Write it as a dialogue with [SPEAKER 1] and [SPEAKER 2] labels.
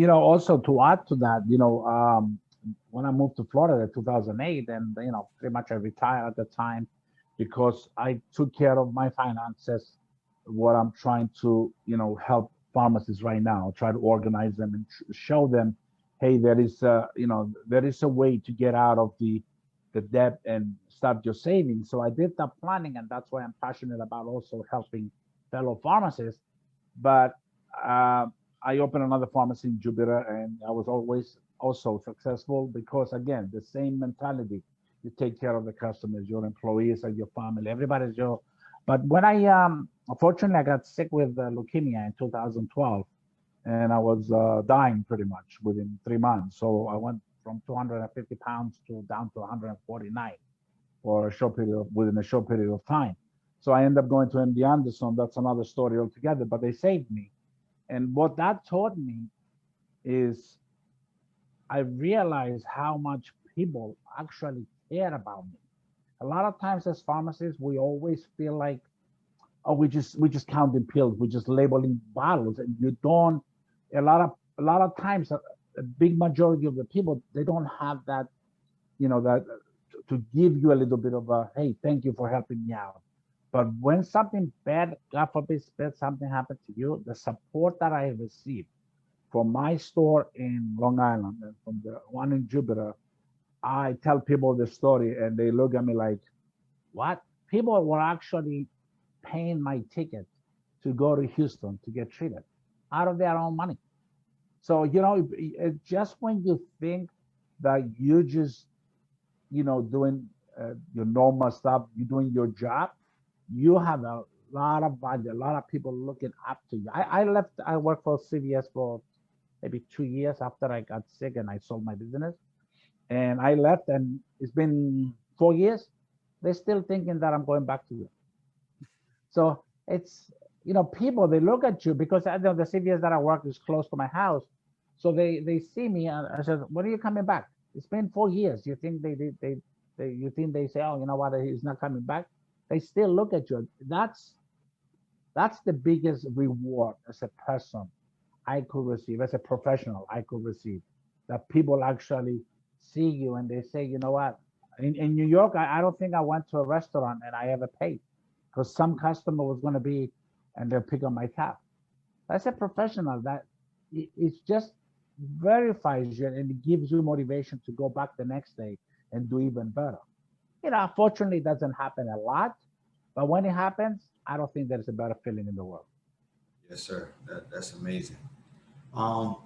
[SPEAKER 1] Also to add to that, when I moved to Florida in 2008, and pretty much I retired at the time because I took care of my finances. What I'm trying to, help pharmacists right now, try to organize them and show them, hey, there is a way to get out of the debt and start your savings. So I did that planning, and that's why I'm passionate about also helping fellow pharmacists. But I opened another pharmacy in Jupiter, and I was always also successful because, again, the same mentality. You take care of the customers, your employees, and your family. Everybody's your. But when unfortunately, I got sick with leukemia in 2012, and I was dying pretty much within 3 months. So I went from 250 pounds to down to 149 for within a short period of time. So I ended up going to MD Anderson. That's another story altogether. But they saved me. And what that taught me is I realized how much people actually care about me. A lot of times as pharmacists, we always feel like, oh, we just counting pills, we're just labeling bottles, and you don't. A lot of times, a big majority of the people, they don't have that, that to give you a little bit of a, hey, thank you for helping me out. But when something bad, God forbid, something happened to you, the support that I received from my store in Long Island and from the one in Jupiter, I tell people the story and they look at me like, what? People were actually paying my ticket to go to Houston to get treated out of their own money. So, just when you think that you just, doing your normal stuff, you're doing your job, you have a lot of value, a lot of people looking up to you. I worked for CVS for maybe 2 years after I got sick and I sold my business. And I left, and it's been 4 years. They're still thinking that I'm going back to it. So it's, people, they look at you because I know the CVS that I work is close to my house. So they see me and I said, when are you coming back? It's been 4 years. You think you think they say, oh, you know what, he's not coming back? They still look at you. That's the biggest reward as a person I could receive, as a professional I could receive, that people actually see you and they say, you know what, in New York, I don't think I went to a restaurant and I ever paid because some customer was going to be and they'll pick up my tab. That's a professional that it's just verifies you and it gives you motivation to go back the next day and do even better. Unfortunately, it doesn't happen a lot, but when it happens, I don't think there's a better feeling in the world.
[SPEAKER 2] Yes, sir. That's amazing. Um,